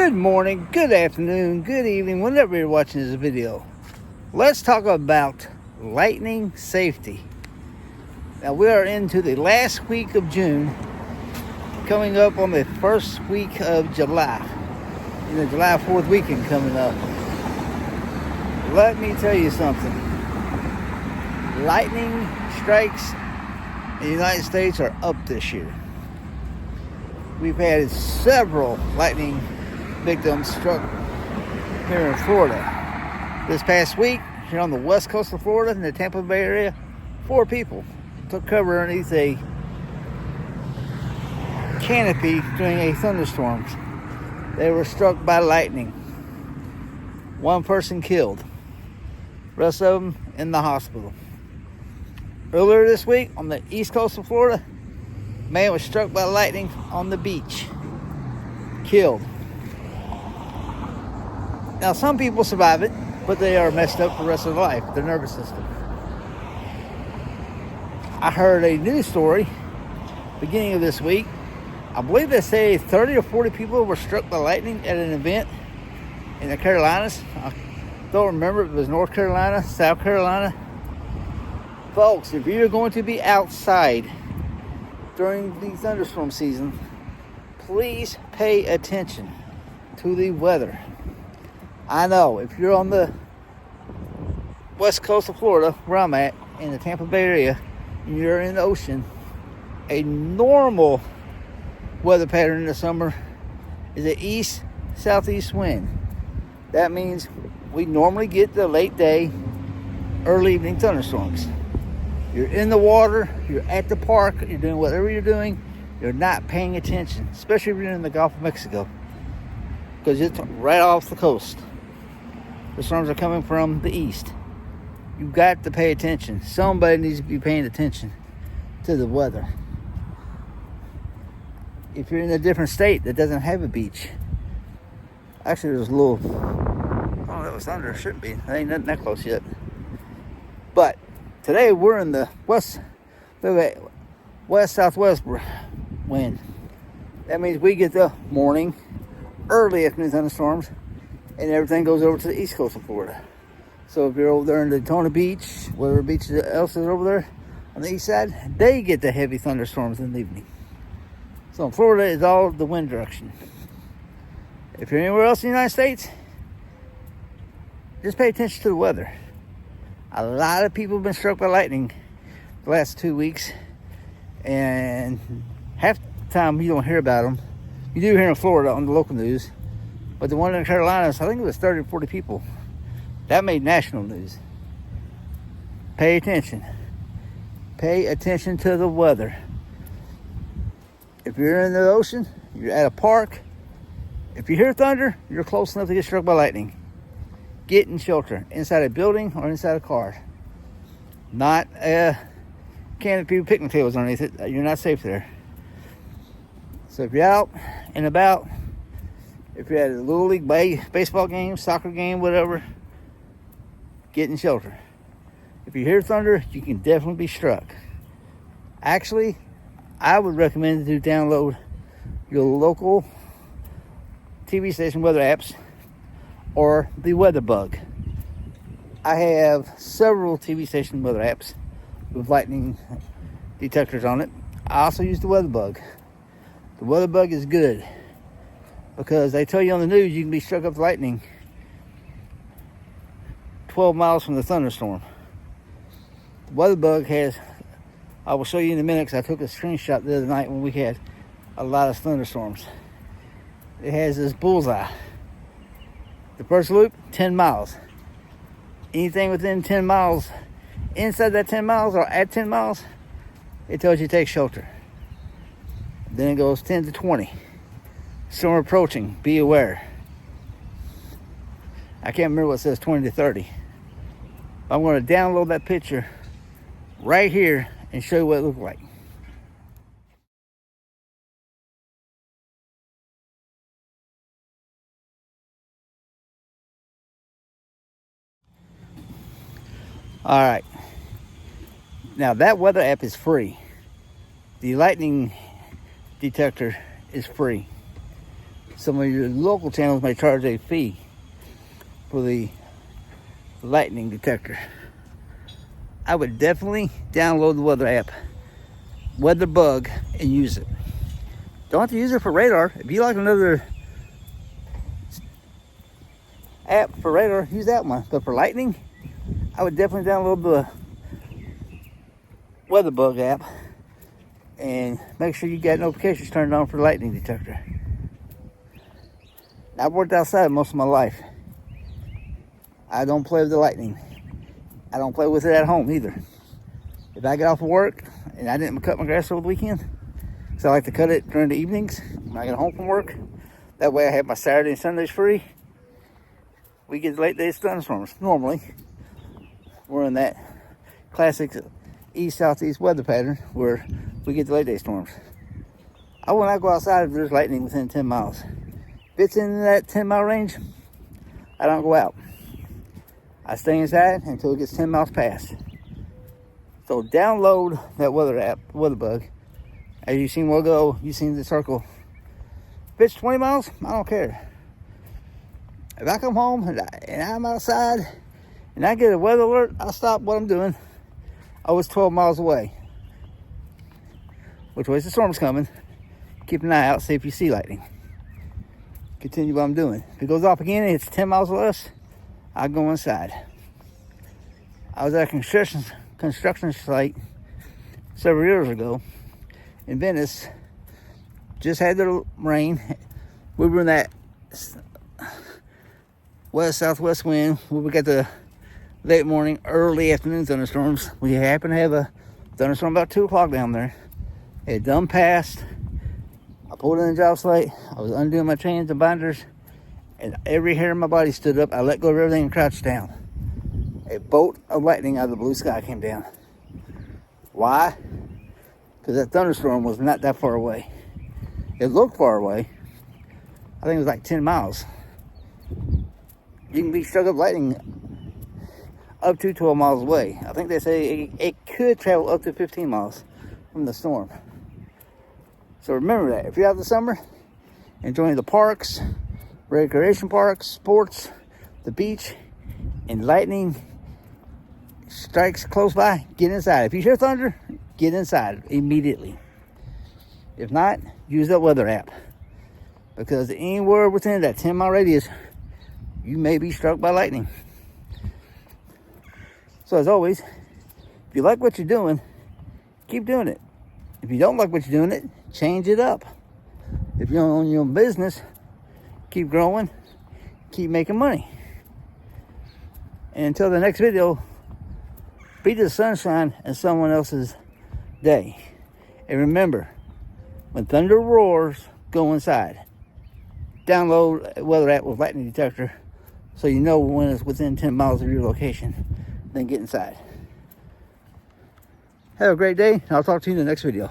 Good morning, good afternoon, good evening, whenever you're watching this video. Let's talk about lightning safety. Now we are into the last week of June, coming up on the first week of July. The July 4th weekend coming up. Let me tell you something. Lightning strikes in the United States are up this year. We've had several lightning victims struck here in Florida. This past week, here on the west coast of Florida, in the Tampa Bay area, 4 people took cover underneath a canopy during a thunderstorm. They were struck by lightning. 1 person killed. Rest of them in the hospital. Earlier this week, on the east coast of Florida, a man was struck by lightning on the beach. Killed. Now, some people survive it, but they are messed up for the rest of their life, their nervous system. I heard a news story beginning of this week. I believe they say 30 or 40 people were struck by lightning at an event in the Carolinas. I don't remember if it was North Carolina, South Carolina. Folks, if you're going to be outside during the thunderstorm season, please pay attention to the weather. I know if you're on the west coast of Florida, where I'm at, in the Tampa Bay area, and you're in the ocean, a normal weather pattern in the summer is an east-southeast wind. That means we normally get the late day, early evening thunderstorms. You're in the water, you're at the park, you're doing whatever you're doing, you're not paying attention, especially if you're in the Gulf of Mexico, because it's right off the coast. The storms are coming from the east. You've got to pay attention. Somebody needs to be paying attention to the weather. If you're in a different state that doesn't have a beach, actually there's a little, oh, that was thunder, shouldn't be. There ain't nothing that close yet. But today we're in the west-southwest wind. That means we get the morning, early afternoon thunderstorms, and everything goes over to the east coast of Florida. So if you're over there in Daytona Beach, whatever beach else is over there on the east side, they get the heavy thunderstorms in the evening. So in Florida, it's all the wind direction. If you're anywhere else in the United States, just pay attention to the weather. A lot of people have been struck by lightning the last 2 weeks, and half the time you don't hear about them. You do hear in Florida on the local news, but the one in the Carolinas, I think it was 30 or 40 people. That made national news. Pay attention. Pay attention to the weather. If you're in the ocean, you're at a park, if you hear thunder, you're close enough to get struck by lightning. Get in shelter, inside a building or inside a car. Not a canopy with picnic tables underneath it. You're not safe there. So if you're out and about, if you're at a little league baseball game, soccer game, whatever, get in shelter. If you hear thunder, you can definitely be struck. Actually, I would recommend to download your local TV station weather apps or the WeatherBug. I have several TV station weather apps with lightning detectors on it. I also use the WeatherBug. The WeatherBug is good because they tell you on the news you can be struck up with lightning 12 miles from the thunderstorm. The WeatherBug has, I will show you in a minute because I took a screenshot the other night when we had a lot of thunderstorms. It has this bullseye. The first loop, 10 miles. Anything within 10 miles, inside that 10 miles or at 10 miles, it tells you to take shelter. Then it goes 10 to 20. Storm approaching, be aware. I can't remember what it says, 20 to 30. I'm going to download that picture right here and show you what it looked like. All right. Now that weather app is free. The lightning detector is free. Some of your local channels may charge a fee for the lightning detector. I would definitely download the weather app, WeatherBug, and use it. Don't have to use it for radar. If you like another app for radar, use that one. But for lightning, I would definitely download the WeatherBug app and make sure you got notifications turned on for the lightning detector. I've worked outside most of my life. I don't play with the lightning. I don't play with it at home either. If I get off of work and I didn't cut my grass over the weekend, so I like to cut it during the evenings when I get home from work. That way I have my Saturday and Sundays free. We get late day thunderstorms. Normally, we're in that classic east-southeast weather pattern where we get the late day storms. I will not go outside if there's lightning within 10 miles. If it's in that 10-mile range, I don't go out. I stay inside until it gets 10 miles past. So download that weather app, WeatherBug. As you seen a while ago, you seen the circle. If it's 20 miles, I don't care. If I come home and I'm outside and I get a weather alert, I'll stop what I'm doing. I was 12 miles away. Which way's the storm's coming? Keep an eye out, see if you see lightning. Continue what I'm doing. If it goes off again and it's 10 miles or less, I go inside. I was at a construction site several years ago in Venice. Just had the rain. We were in that west-southwest wind where we got the late morning, early afternoon thunderstorms. We happened to have a thunderstorm about 2 o'clock down there. It had done passed. I pulled in the job site. I was undoing my chains and binders, and every hair in my body stood up. I let go of everything and crouched down. A bolt of lightning out of the blue sky came down. Why? Because that thunderstorm was not that far away. It looked far away. I think it was like 10 miles. You can be struck with lightning up to 12 miles away. I think they say it could travel up to 15 miles from the storm. So remember that. If you're out this summer, enjoying the parks, recreation parks, sports, the beach, and lightning strikes close by, get inside. If you hear thunder, get inside immediately. If not, use that weather app. Because anywhere within that 10-mile radius, you may be struck by lightning. So as always, if you like what you're doing, keep doing it. If you don't like what you're doing, change it up. If you own your own business, keep growing, keep making money. And until the next video, be the sunshine in someone else's day. And remember, when thunder roars, go inside. Download a weather app with lightning detector so you know when it's within 10 miles of your location. Then get inside. Have a great day, and I'll talk to you in the next video.